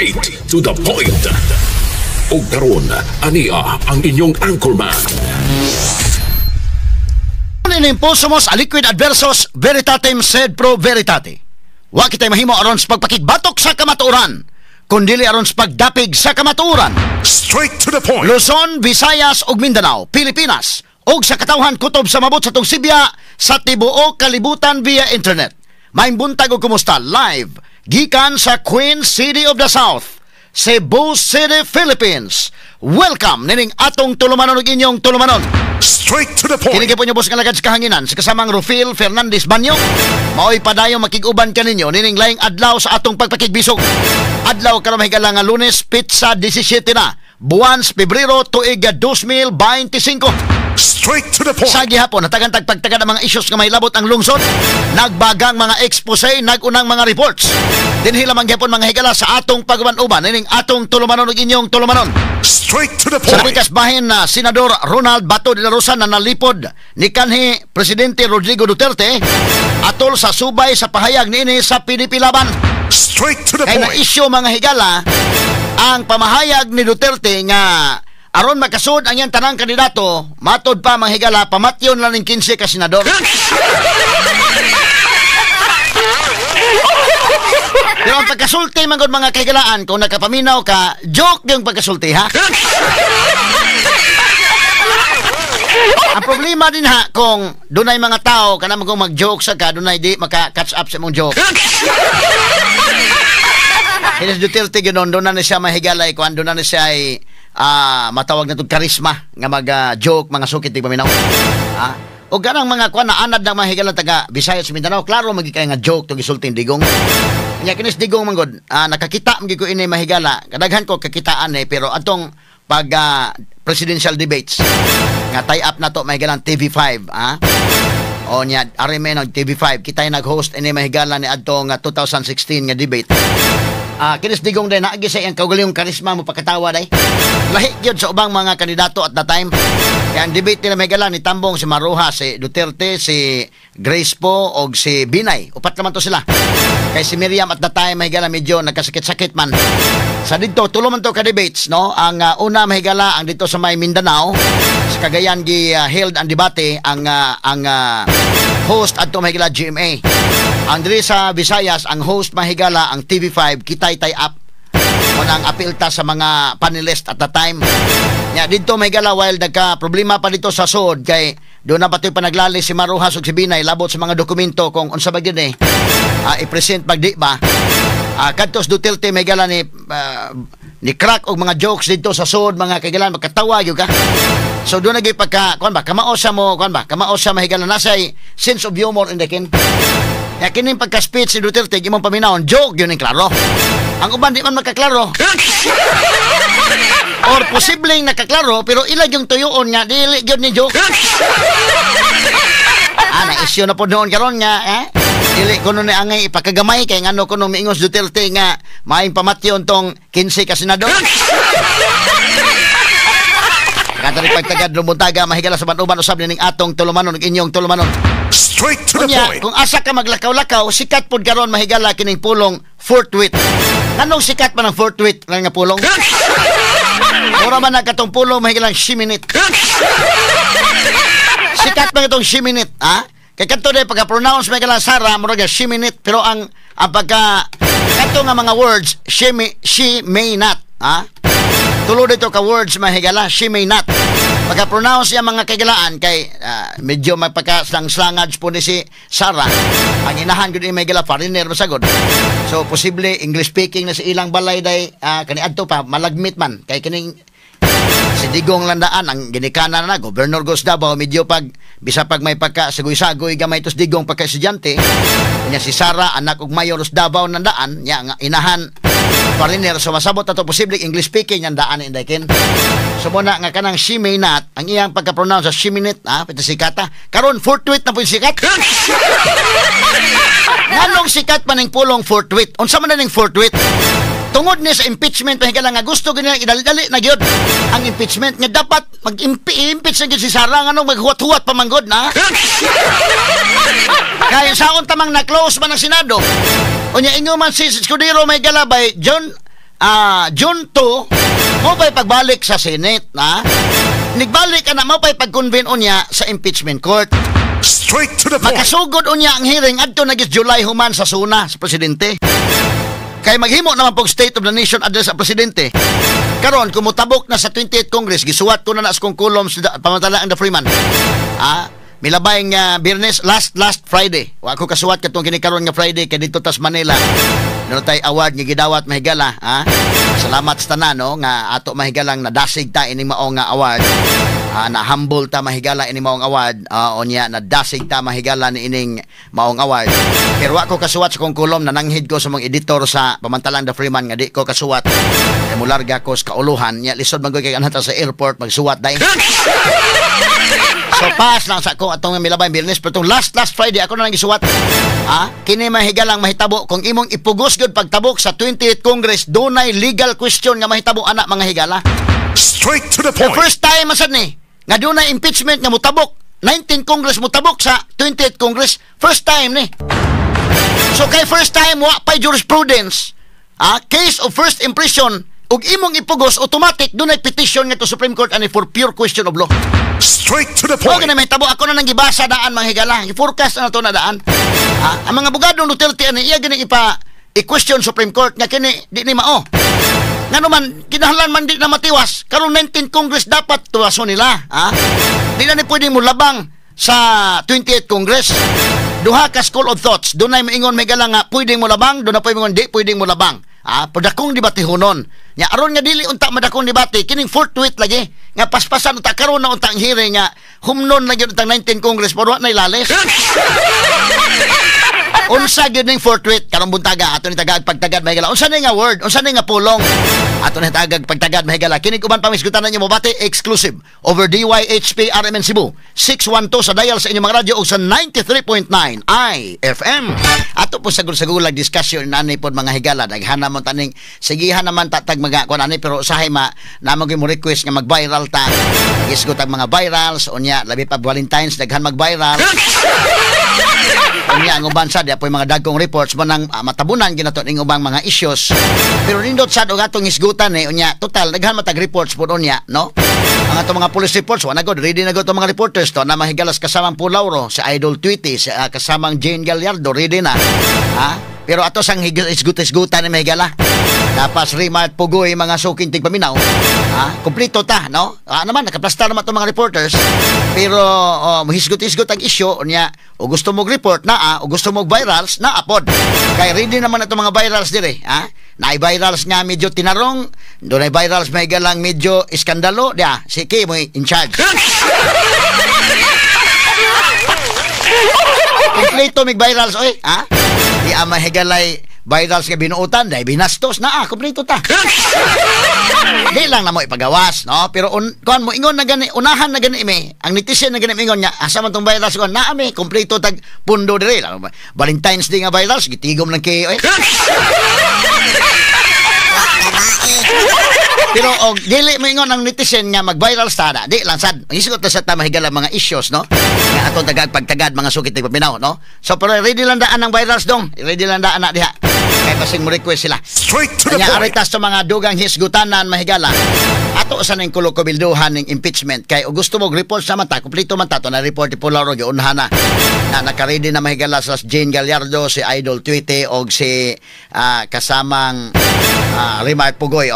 Straight to the point. O karon, ania ang inyong anchorman. Inimpulsumos a liquid adversus veritatem sed pro veritate. Wa kitay mahimo aron sa pagpakigbatok sa kamatuoran, kundili aron sa pagdapig sa kamatuoran. Straight to the point. Luzon, Visayas ug Mindanao, Pilipinas, ug sa katawhan kutob sa mabot sa tong Sibya sa tibuok kalibutan via internet. Maayong buntag ug kumusta live gikan sa Queen City of the South, Cebu City, Philippines. Welcome nining atong tulumanon ug inyong tulumanon. Straight to the point. Kinigay po niyo boss kalagad sa kahanginan sa kasamang Rufil Fernandez Banyo. Maoy padayon makig-uban kaninyo nining laing adlaw sa atong pagpakigbisog. Adlaw karon mahigala nga Lunes, pizza 17 na, buwan sa Pebrero tuig 2025. Straight to the point. Sa gihapon natagantag pagtagad ang mga issues nga may labot ang lungsod. Nagbagang mga expose, nagunang mga reports. Dinhi lamang gihapon mga higala sa atong pagban-uban nining atong tulumanon ug inyong tulumanon. Straight to the Sa point. rikas bahin na Senador Ronald Bato de la Rosa na nalipod ni kanhi Presidente Rodrigo Duterte atol sa subay sa pahayag niini sa PDP laban. Straight to the Kay na point. isyu mga higala ang pamahayag ni Duterte nga aron makasud ang iyang tanang kandidato, matod pa mga higala pamatyon lang ning 15 ka senador. Pero ang pagkasulti man gud mga kahigalaan, kung nakapaminaw ka, joke yung pagkasulti ha. Ang problema din ha, kung dunay mga tao kanang kung mag-joke sa ka, dunay di maka-catch up sa mong joke. Kaya si Duterte ganoon, doon na siya mahigalay, kung doon na siya ay matawag na itong karisma nga mag-joke, mga sukit, di ba minaw? O ganang mga kuan na anad ng mga higalang taga Visayas Mindanao, klaro magikay nga joke itong isulting digong. Kanya kinis digong manggod, nakakita magiko ini mahigala, kadaghan ko kakitaan pero atong pag presidential debates, nga tie-up na to mahigalang TV5, o niya, arime ng TV5, kita yung nag-host ini mahigala ni atong 2016 nga debate. Kinis digong day naagi sa iyang kaugalingong karisma mo pagkatawa day. Lahi gyud sa ubang mga kandidato at that time. Kaya ang debate nila may gala ni Tambong, si Maruha, si Duterte, si Grace Po og si Binay. Upat naman to sila. Kay si Miriam at that time may gala medyo nagkasakit-sakit man. Sa dito tulo man to ka debates no. Ang una may gala ang dito sa may Mindanao sa Cagayan gi held ang debate ang host adto may gala GMA. Ang diri sa Visayas ang host mahigala ang TV5 Kitay Tay Up. Ang apilta sa mga panelist at the time. Nya dito mahigala while nagka problema pa dito sa sud kay doon na pati panaglali si Maruhas ug si Binay labot sa mga dokumento kung unsa ba gyud i-present pag di ba. Kadtos Duterte mahigala ni crack og mga jokes dito sa sud mga kagalan magkatawa gyud ka. So doon nagay pagka kuan ba kamao sa mo kuan ba kamao sa mahigala nasay sense of humor in the kin. Ya kining pagka-speech si Duterte gimong paminawon joke yun ang klaro. Ang uban di man makaklaro. Or posibleng nakaklaro pero ilag yung tuyoon nga dili gyud ni joke. Na-issue na po doon karon nga dili kuno ni angay ipakagamay kay ngano kuno miingos Duterte nga maayong pamatyon tong 15 ka senador. Katari pagtagad lumuntaga mahigala sa banuban usab ning atong tulumanon ug inyong tulumanon. Straight to the point. Kung asa ka maglakaw-lakaw, sikat pod karon mahigala kining pulong forthwith. Nganong sikat man ang forthwith nga pulong? Ora man katong pulong mahigala shiminit. Sikat man itong shiminit, Kay kadto day pagka-pronounce mahigala Sara murag shiminit pero ang pagka kadto nga mga words she may not, tulo dito ka words mahigala she may not pagka-pronounce yung mga kagalaan kay medyo magpaka-slang-slangage po ni si Sarah ang inahan ko din may gala foreigner masagod so posible English speaking na si ilang balay day kaniadto pa malagmit man kay kining si Digong Landaan ang ginikana na Gobernador Gos Davao medyo pag bisa pag may pagka-sagoy-sagoy gamay tos Digong pagka-estudyante kanya si Sarah anak ug mayor Gos Davao nandaan nya nga inahan foreigner so masabot na to posible English speaking ang daan inday kin so muna nga kanang she may not ang iyang pagka-pronounce sa she minute pito sikata karon forthwith na po yung sikat nganong sikat pa ning pulong forthwith unsa man na ning forthwith tungod ni sa impeachment mahigala nga gusto ganyan idali-dali na gyud ang impeachment nga dapat mag-impeach na gyud si Sara nganong maghuwat-huwat pa manggod na kaya saon tamang na-close man ang Senado unya inyo man si Escudero may galabay John June 2 mo pa'y pagbalik sa Senate, ha? Nigbalik ka na mo pa'y pag-convene unya sa impeachment court. Straight to the point. Makasugod unya ang hearing adto na gis July human sa SUNA sa presidente. Kay maghimo naman pog State of the Nation address sa presidente. Karon kumutabok na sa 28th Congress, gisuwat ko na sa kong kolom sa pamatalaan the Freeman. Milabay nga Biyernes last Friday. Wa ko kasuwat katong kini karon nga Friday kay dito tas Manila. Tay award nga gidawat mahigala, Salamat sa tanan no nga ato mahigalang nadasig ta ining mao nga award. Na humble ta mahigala ining maong award, onya nadasig ta mahigala ni ining maong award. Pero wa ko kasuwat sa kong kolom, nananghid ko sa mga editor sa Pamantalang the Freeman nga di ko kasuwat. Kay mularga ko sa kauluhan, nya lisod man ko kay anata sa airport magsuwat dai. So pass lang sa ko atong milabay Biyernes, pero last Friday ako na lang gisuwat. Kini mahigalang mahitabo kung imong ipugos gyud pagtabok sa 28th Congress, dunay legal question nga mahitabo ana mga higala. Straight to the The point. first time masad ni nga dunay impeachment nga mutabok 19 Congress mutabok sa 28th Congress, first time ni. So kay first time wa pay jurisprudence, case of first impression, ug imong ipugos automatic dunay petition nga to Supreme Court ani for pure question of law. Straight to the So point. na may tabo ako na nang gibasa daan mga higala, i-forecast na to na daan. Ang mga abogado ng Duterte ani iya gani i-question Supreme Court nga kini di ni mao. Nga naman, kinahanglan man di na matiwas. Karon 19 Congress dapat tuwaso nila. Di na ni pwede mo labang sa 28th Congress. Duha ka school of thoughts. Doon ay maingon may galang nga pwede mo labang, doon na pwede mo di pwede mo labang. Padakong debate hunon. Nya aron nga dili unta madakong debate, kining forthwith lagi. Nga paspasan unta karon na unta ang hearing nga humnon lagi unta 19 Congress pero wa na ilales. Unsa gyud ning forthwith karong buntaga ato ni tagag pagtagad mahigala. Unsa ni nga word? Unsa ni nga pulong? Ato ni tagag pagtagad mahigala. Kini uban pamisgutan ninyo mobati exclusive over DYHP RMN Cebu 612 sa dial sa inyong mga radyo o sa 93.9 IFM. Ato po sagol-sagulag discussion nani pod mga higala daghana mo taning sigihan naman tatag mga kon ani pero usahay namang mo request nga mag-viral ta. Isgot ang mga virals unya labi pa Valentine's daghan mag-viral. Unya ang uban sad apoy mga dagkong reports mo nang matabunan ginato ning ubang mga issues. Pero nindot sad og atong isgutan unya total daghan matag reports pud unya no. Ang atong mga police reports wala gud ready na gud ang mga reporters to na mahigalas kasamang Pulauro sa Idol Tweety sa kasamang Jane Gallardo ready na. Pero ato sang isgut-isgutan ni mahigala. Tapos Rimart Pugoy mga suking tigpaminaw. Kompleto ta no. Naman nakaplastar naman itong mga reporters. Pero hisgut-hisgut ang issue unya o gusto mo report na o gusto mo virals na apod. Kay ready naman itong mga virals dire na-virals nga medyo tinarong, doon ay virals may galang medyo iskandalo, si Kay mo in charge. Kompleto mig virals oy, di mahigalay virals nga binuutan, dahil binastos na kompleto ta. Di lang na mo ipagawas, no? Pero kuan mo ingon na gani, unahan na gani ang netizen na gani ingon niya, asa man tong virals ko na kompleto tag pundo dire. Valentine's Day nga virals, gitigom lang kay oy. Pero dili mo ingon ang netizen nga mag-viral sada, di lang sad. Isgot na sa tamahigala mga issues, no? Nga atong pagtagad mga sukit ng paminaw, no? So pero ready lang daan ang virals dong. Ready lang daan na diha. Kay pasing mo request sila. Straight to the Kanya point. aritas to mga dugang hisgutanan mahigala. Ato sa ning kulo-kubilduhan ning impeachment kay o gusto mo report sa mata, kompleto man ta to na report Pulauro giunhan na. Naka-ready na mahigala sa Jane Gallardo, si Idol Tweety og si kasamang Rimart Pugoy,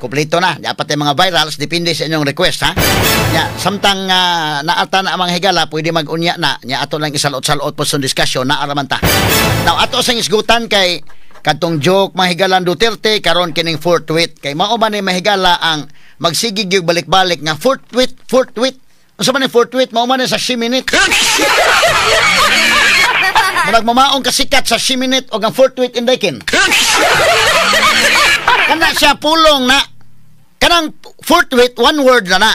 kompleto na. Dapat yung mga virals, depende sa inyong request, samtang naata na ang mga higala, pwede mag-unya na. Ato lang isalot-salot po sa diskusyon, naaraman ta. Now, ato sang isgutan kay katong joke mahigalan Duterte, karon kining forthwith. Kay mauman ni mahigala ang magsigig yung balik-balik nga forthwith. Ano sa man yung forthwith? Mauman sa shiminit. Nagmamaong kasikat sa shiminit o ang forthwith indaykin. Kana siya pulong na kanang forthwith one word na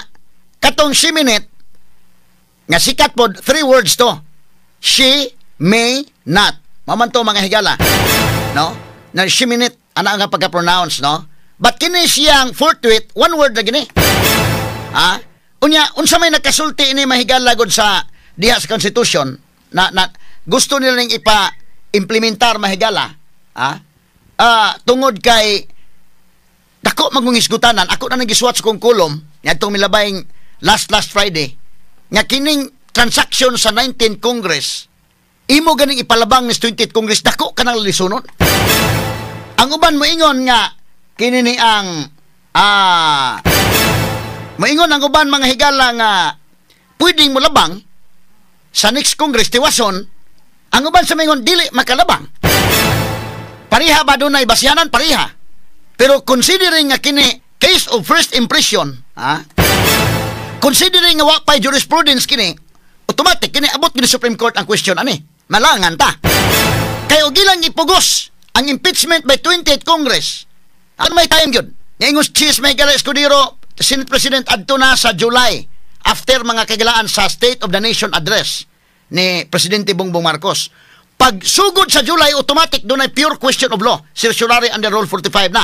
katong shiminit nga sikat pod 3 words to. She may not. Maman to mga higala, no? Na shiminit ana nga pagka-pronounce, no? But kini siyang forthwith one word na gini. Unya unsa may nakasulti ini mahigala gud sa diha sa constitution na gusto nila ning ipa-implementar mahigala, tungod kay dako magungisgutanan, ako na nagiswatch kong kulom ngadtong milabayng last Friday nga kining transaction sa 19th Congress imo ganing ipalabang ni 20th Congress, dako kanang lisonon. Ang uban moingon nga kini ni ang moingon ang uban mga higala nga pwedeng molabang sa next Congress tiwason. Ang uban sa moingon dili makalabang. Pariha ba dunay basyanan? Pariha. Pero considering nga kini case of first impression, considering nga wa pay jurisprudence kini, automatic kini abot kini Supreme Court ang question ani. Malangan ta. Kay og ilang ipugos ang impeachment by 20th Congress. Ano may time yun? Ngayon Chis Miguel Escudero, Senate President adto na sa July after mga kagalaan sa State of the Nation address ni Presidente Bongbong Marcos. Pag sugod sa July, automatic doon ay pure question of law. Certiorari under Rule 45 na.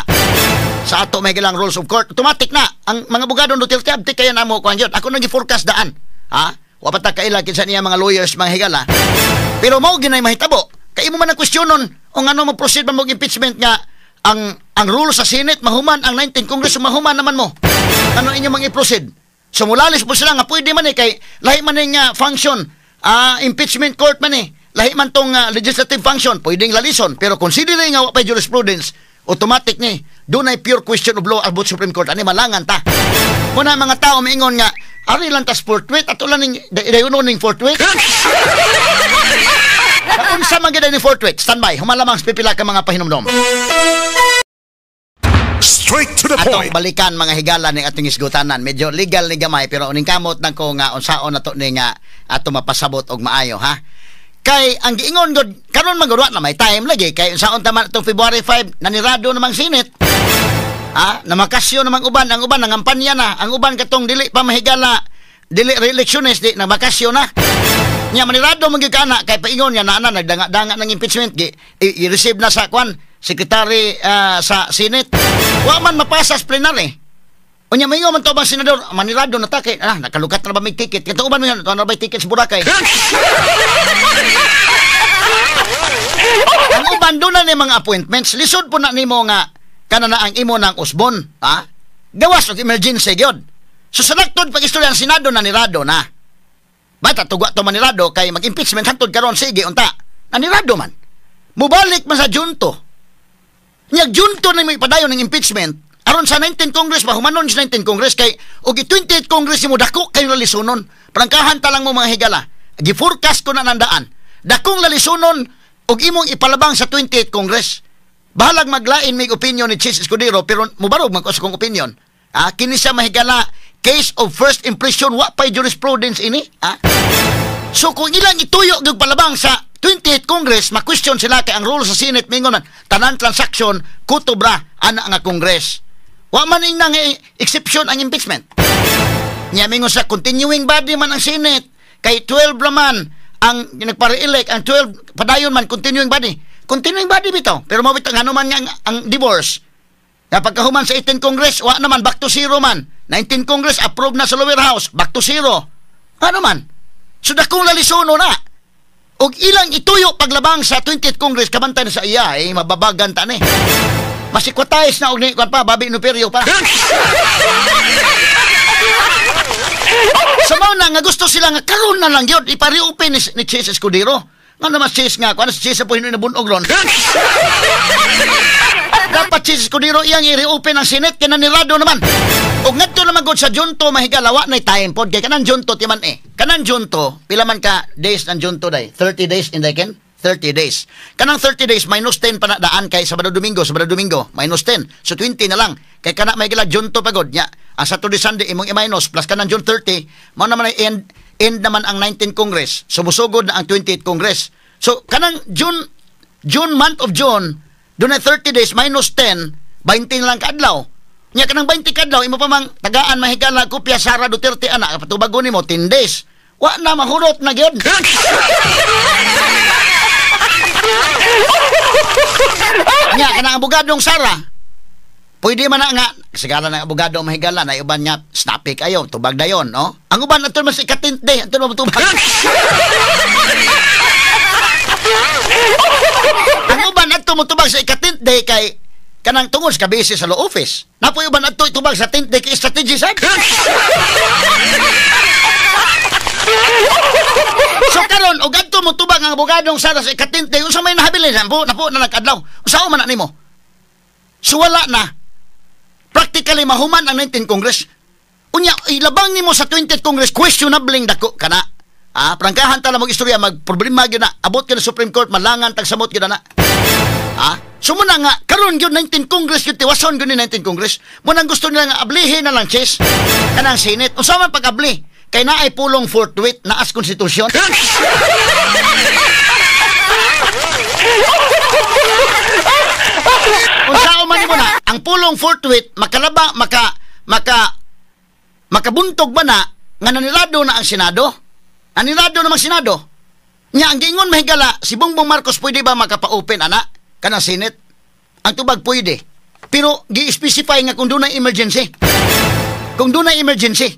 Sa ato may gilang rules of court, automatic na. Ang mga abogado Duterte, abti kaya na mo kuhan yun. Ako nag-forecast daan. Wapata kaila kinsa niya mga lawyers, mga higala. Pero mao ginay mahitabo. Kay mo man ang questionon o ano mo proceed man mo impeachment nga ang rule sa Senate mahuman, ang 19th Congress mahuman naman mo. Ano inyo mang i-proceed? So mulalis po sila nga pwede man kay lahi man nga function, impeachment court man lahi man tong legislative function, pwedeng lalison. Pero considering nga wa pay jurisprudence, automatic ni doon ay pure question of law about Supreme Court. Ani malangan ta. Muna mga tao maingon nga ari lang tas forthwith ato lang ning dayon ning forthwith. Unsa man gid ni forthwith? Standby, humalamang pipila ka mga pahinumdom. Straight to the point. Atong balikan mga higala ning ating isgutanan. Medyo legal ni gamay pero uning kamot nang ko nga unsaon nato ni nga ato mapasabot og maayo ha. Kay ang giingon gud karon man gud na may time lagi kay unsaon taman atong February 5 nanirado namang Senate. Namakasyo namang uban, ang uban nangampanya na, ang uban katong dili pa mahigala, dili re-electionist di namakasyo na. Nya manirado man gyud kana kay paingon niya na nagdanga-danga ng impeachment i-receive na sa kwan secretary sa Senate. Wa man mapasas plenary. Unya maingon man to bang senador, manirado na ta kay nakalukat na ba may ticket? Katong uban man na ba ticket sa Boracay? Ang uban doon na ni mga appointments, lisod po na nimo nga kana na ang imo ng usbon, gawas og emergency gyud. So sa naktod pag istorya ang Senado na nirado na. Bata tugwa to manirado kay mag-impeachment hangtod karon sige unta. Nanirado man. Mubalik man sa junto. Nya junto na may padayon ng impeachment aron sa 19th Congress mahumanon sa 19th Congress kay og 20th Congress mo dako kay lalisunon. Prangkahan ta lang mo mga higala. Gi-forecast ko na nandaan. Dakong lalisunon og imong ipalabang sa 20th Congress. Bahalag maglain may opinion ni Chis Escudero pero mubarog man ko sa kong opinion. Kini siya mahigala case of first impression wa pay jurisprudence ini. So kung ilang ituyo gyud palabang sa 20th Congress, ma-question sila kay ang rule sa Senate mingon man tanan transaction kutobra ana nga Congress. Wa man ing nang exception ang impeachment. Nya mingon sa continuing body man ang Senate kay 12 raman ang nagpare-elect, ang 12 padayon man continuing body. Continuing body bitaw. Pero mabit ang hanuman nga ang divorce. Kapag kahuman sa 18th Congress, wa naman, back to zero man. 19th Congress, approved na sa lower house, back to zero. Ano man? So dakong lalisono na. Og ilang ituyo paglabang sa 20th Congress, kabantay na sa iya, mababagan ta ni. Masikwatayos na og ni, pa, babi nuperyo pa. So mao na nga gusto sila nga karon na lang gyud ipare-open ni Chis Escudero. Nga naman Chis nga, kung ano si Chis po hinuin na bunog ron. Dapat Chis Escudero iyang i-reopen ang Senate, kinanirado naman. O ngadto naman gud sa junto mahigalawa na time pod kay kanan junto timan Kanan junto, pila man ka days ng junto day? 30 days in the can? 30 days. Kanang 30 days, minus 10 pa na daan kay Sabado Domingo, minus 10. So 20 na lang. Kay kana may gila junto pagod niya. Ang Saturday Sunday imong i-minus plus kanang June 30, mao naman ay end naman ang 19th Congress. Sumusugod na ang 20th Congress. So kanang June month of June, doon ay 30 days minus 10, 20 na lang kadlaw. Nya kanang 20 kadlaw imo pa mang tagaan mahigala kopya Sara Duterte ana patubagon nimo 10 days. Wa na mahurot na gyud. Nya kanang abogadong Sara pwede man na nga, sigala ng abogado mahigala, na iban niya, snappy kayo, tubag na yun, no? Ang uban, ito naman si Katinte, ito naman tubag. Ang uban, ito mo tubag sa Katinte, tinte kay kanang tungod sa kabisi sa law office. Napoy uban adto itubag sa tinte kay strategy sad. So karon og adto mo tubag ang abogadong Sara sa ikatinte unsa may nahabilin napo na nag-adlaw. Unsa man na nimo? So wala na. Practically mahuman ang 19th Congress. Unya ilabang nimo sa 20th Congress questionable dako kana. Prangkahan ta mo istorya magproblema gyud na abot ka na Supreme Court malangan tag samot gyud na. Sumuna nga karon gyud 19th Congress gyud tiwason gyud ni 19th Congress. Mo nang gusto nila nga ablihin na lang chess kanang Senate. Unsa man pag-abli? Kay naay pulong forthwith na as konstitusyon. Unsa man mo na ang pulong forthwith makabuntog ba na nga nanilado na ang Senado? Anilado namang Senado. Nya ang giingon mahigala si Bongbong Marcos pwede ba makapa-open ana kanang Senate? Ang tubag pwede. Pero gi-specify nga kung dunay emergency. Kung dunay emergency.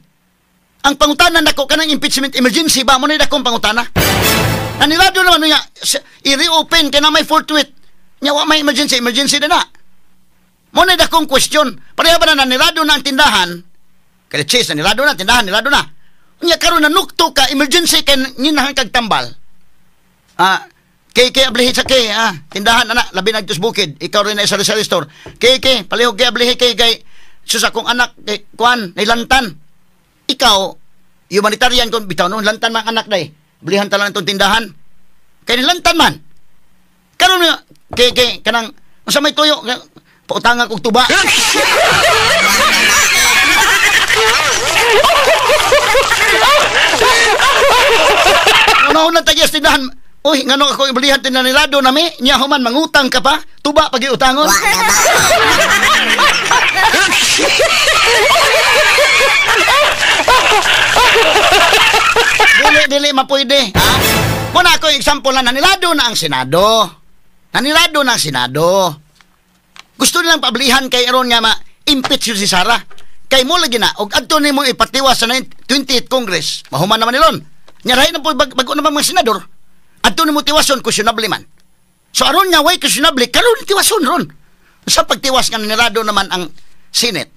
Ang pangutanan nako kanang impeachment emergency ba mo ni dakong pangutana? Anilado naman niya i-reopen kay na may forthwith. Nya wa may emergency na. Mo ni dakong question. Pareha ba na nanilado na ang tindahan? Kaya chase nanilado na tindahan nilado na. Nya karon na nukto ka emergency kay ninahan kag tambal. Kay ablihi sa tindahan ana labi nagtus bukid ikaw rin na sa store. Kay palihog kay ablihi kay sus akong anak kay kuan nilantan. Ikaw humanitarian kon bitaw no lantan man anak day. Blihan ta lang itong tindahan. Kay nilantan man. Karon kay kanang unsa may tuyo pautanga kog tuba. Una tagyas tindahan. Uy, ngano ako iblihan tinanilado na mi? Nya human mangutang ka pa? Tuba pagi utangon. Dili mapwede, Muna ako example na nanilado na ang Senado. Nanilado na ang Senado. Gusto nilang pablihan kay aron nga ma-impeach si Sara. Kay mo lagi na og adto nimo ipatiwas sa 20th Congress. Mahuman naman nilon. Nyaray na po bago naman mga senador. Adto nimo tiwason questionable man. So aron nga way questionable karon tiwason ron. Sa pagtiwas nga nanirado naman ang Senate.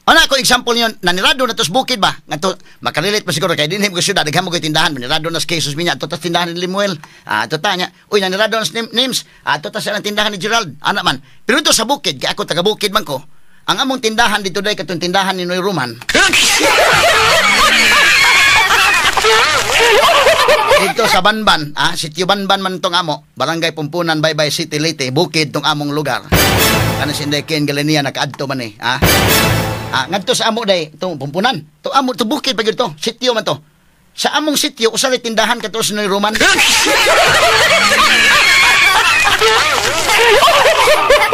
Ana ko example yon nanirado na tos bukid ba? Ngadto makarelate pa siguro kay dinhi mo syudad daghan mo koy tindahan nanirado na sa Jesus minya to tas tindahan ni Limuel. Ato ta nya. Uy nanirado na names. Ato ta sa tindahan ni Gerald. Ana man. Pero ito sa bukid kay ako taga bukid man ko. Ang among tindahan dito day katong tindahan ni Noy Roman. Dito sa Banban, sitio Banban man tong amo, Barangay Pumpunan, Baybay City, Leyte, bukid tong among lugar. Kana sinday ken galenia nakaadto man ni, ngadto sa amo day tong Pumpunan. To amo to bukid pa gyud to, sitio man to. Sa among sitio usali tindahan kato sa Noy Roman.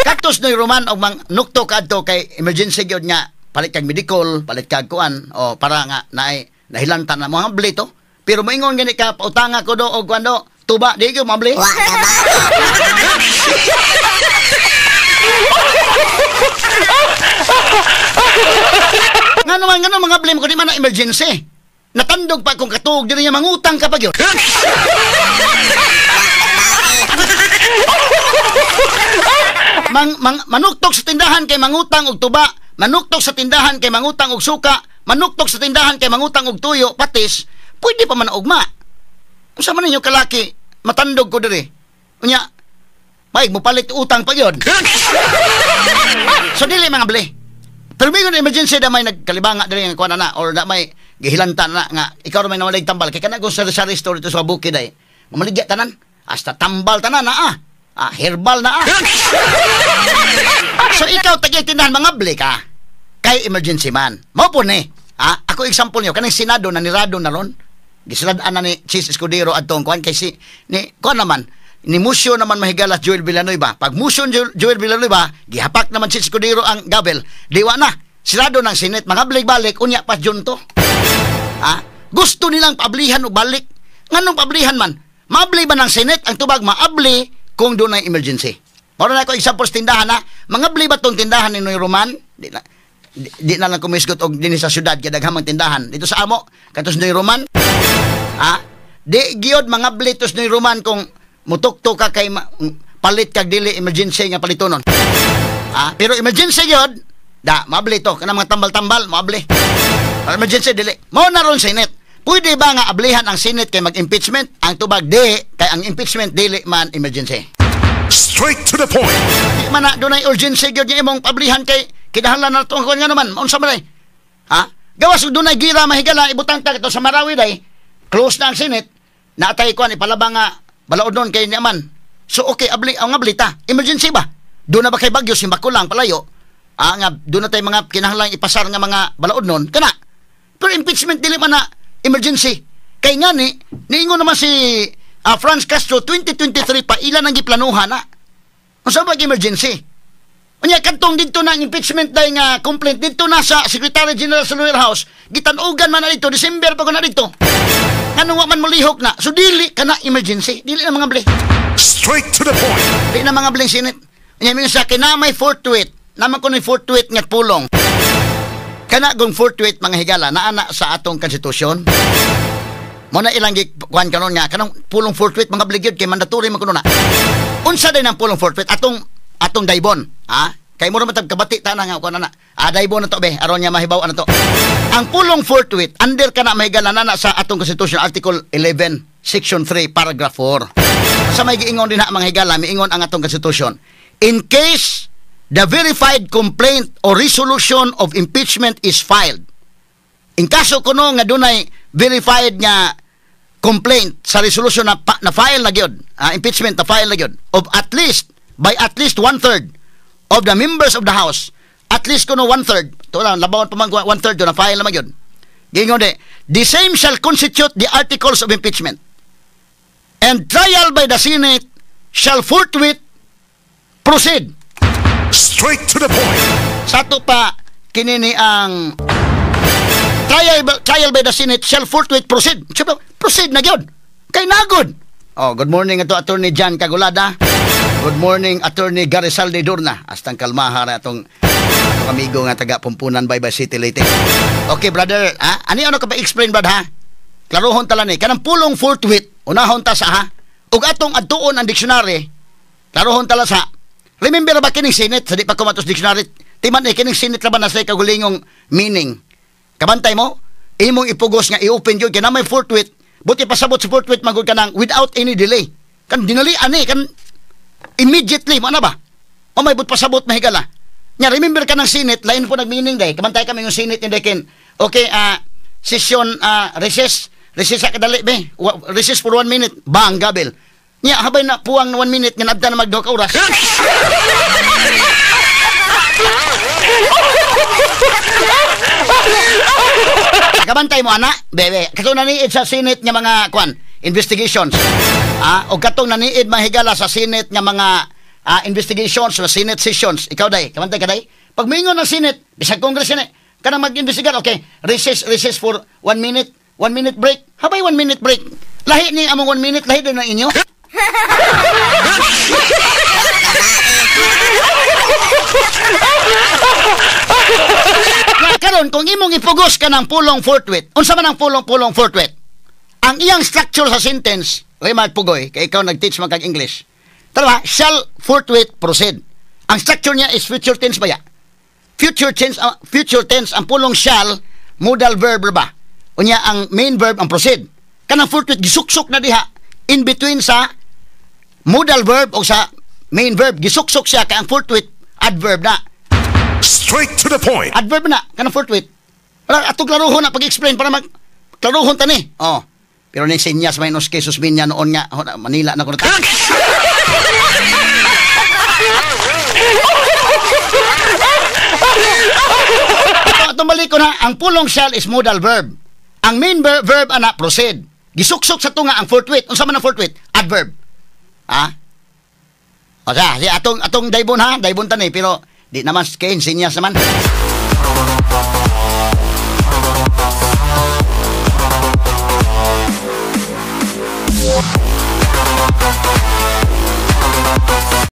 Katos Noy Roman og mang nukto kadto kay emergency gyud nga palit kag medical, palit kag kuan o para nga nahilantan na mga blito. Pero moingon gani ka pautanga ko do og kuando tuba di gyud mabli. Ngano mga blame ko di man na emergency. Natandog pa kung katuog diri nga mangutang ka pa gyud. Manuktok sa tindahan kay mangutang og tuba, manuktok sa tindahan kay mangutang og suka, manuktok sa tindahan kay mangutang og tuyo, patis, pwede pa man ugma. Unsa man ninyo kalaki, matandog ko diri. Unya, may mo palit utang pa gyud. So dili mga bli. Pero may emergency na may nagkalibanga diri nga kuan na or na may gihilantan na nga ikaw may nawalig tambal kay kana go sa store dito sa bukid ay. Mamaligya tanan, hasta tambal tanan herbal na So ikaw tagay tindahan mga bli ka kay emergency man. Mao po ni. Ako example niyo kanang Senado na nirado na ron. Gisaladaan na ni Chis Escudero adtong kuan kay si ni kuan naman ni musyo naman mahigalas Joel Villanueva. Pag musyo Joel Villanueva, gihapak naman si Escudero ang gabel. Diwa na. Senado ng Senate mga balik unya pa junto. Gusto nilang pablihan o balik. Nganong pablihan man? Mabli ba ng Senate ang tubag maabli kung doon ay emergency. Maro na ko example sa tindahan mga bli ba tong tindahan ni Noy Roman? Di na lang kumisgot og dinhi sa syudad kay daghamang tindahan. Dito sa amo, katos Noy Roman. Di gyud mga bli tos Noy Roman kung mutukto ka kay palit kag dili emergency nga palitonon. Pero emergency yun, mabli to. Kanang mga tambal-tambal, mabli. Emergency, dili. Mao na ron Senate. Pwede ba nga ablihan ang Senate kay mag-impeachment? Ang tubag, di. Kay ang impeachment, dili man emergency. Straight to the point. Di man na, doon ay urgency yun yung imong pablihan kay kinahanglan na ito. Ang nga naman, maunsa man ay. Gawas doon ay gira, mahigala, ibutang tag ito sa Marawi day. Close na ang Senate. Naatay ko, ipalabang nga, balaod doon kay niyaman. So, okay, ang ablita. Emergency ba? Doon na ba kay Bagyo, simbako lang, palayo? Nga, doon na tayo mga kinahanglan ipasar nga mga balaod noon. Kana. Pero impeachment, dili man na emergency. Kay nga niingon naman si Franz Castro, 2023 pa, ilan ang giplanuhan na? Ang sabag emergency. Unya, kantong dito na ang impeachment dahil nga complaint, dito na sa Secretary General sa Lower House, gitanugan man na dito, December pa ko na dito. Ano man malihok na. So, dili ka na emergency. Dili na mga bli. Straight to the point. Dili na mga bling Senate. Unya, minsan sa akin, na may forthwith. Naman ko na forthwith nga pulong. Kana gong forthwith mga higala naana sa atong konstitusyon. Mo na ilang kuan kanon nga kanang pulong forthwith mga bligyod kay mandatory man kuno na. Unsa din ang pulong forthwith atong daybon, kay mo ra matag kabati ta na nga kuan na. Daybon na to be aron nya mahibaw na to. Ang pulong forthwith under kana mahigala na sa atong konstitusyon Article 11 Section 3 Paragraph 4. Sa may giingon din na mga higala miingon ang atong konstitusyon. In case the verified complaint or resolution of impeachment is filed. In kaso kuno nga dunay verified nga complaint sa resolution na file na gyud, impeachment na file na gyud of at least 1/3 of the members of the House, at least kuno 1/3, to lang labawon pa man 1/3 na file na gyud. Gingon the same shall constitute the articles of impeachment. And trial by the Senate shall forthwith proceed. Straight to the point. Sato pa kinini ang trial by the Senate shall forthwith proceed. Proceed na gyud. Kay nagod. Good morning ato Attorney Jan Cagulada. Good morning Attorney Garizalde Durna. Astang kalmaha na atong amigo nga taga Pumpunan Baybay City Leyte. Okay brother, ani ano ka pa explain brad ha? Klarohon tala ni kanang pulong forthwith. Unahon ta sa ug atong adtuon ang dictionary. Klarohon tala sa remember ba kining Senate sa di pa kumatos dictionary timan kining Senate laban na sa kagulingong meaning kabantay mo imong ipugos nga i-open jud kay na may forthwith buti pasabot sa forthwith magud kanang without any delay kan dinali ani kan immediately mo na ba o may but pasabot mahigala nya remember ka ng Senate lain po nag-meaning day kabantay kami ng Senate ni Dekin okay session recess sa kadali be recess for 1 minute bang gabel nya habay na puwang 1 minute nga nadta na magduha ka oras. Kabantay mo ana, bebe. Katong naniid sa Senate nga mga investigations. O katong naniid mahigala sa Senate nga mga investigations sa Senate sessions. Ikaw day, kabantay ka day. Pag mingon ng Senate, bisag Congress yan kanang mag-investigar, okay, recess for 1 minute, 1 minute break. Habay 1 minute break. Lahi ni among 1 minute, lahi din ng inyo. Karon kung imong ipugos ka ng pulong forthwith, unsa man ang pulong forthwith? Ang iyang structure sa sentence, okay magpugoy, kay ikaw nag-teach man kag English. Tara, shall forthwith proceed. Ang structure niya is future tense ba ya? Future tense ang pulong shall modal verb ba? Unya ang main verb ang proceed. Kanang forthwith gisuksok na diha in between sa modal verb o sa main verb gisuksok siya kay ang forthwith adverb na. Straight to the point. Adverb na kanang forthwith. Para ato klarohon na pag-explain para mag klarohon ta ni. Pero ning senyas minus Jesus minya noon nga Manila na ko na. Atong balik ko na ang pulong shall is modal verb. Ang main verb ana proceed. Gisuksok sa tunga ang forthwith. Unsa man ang forthwith? Adverb. O sa, atong daybon ha, daybon tani, pero di naman kay insinyas naman.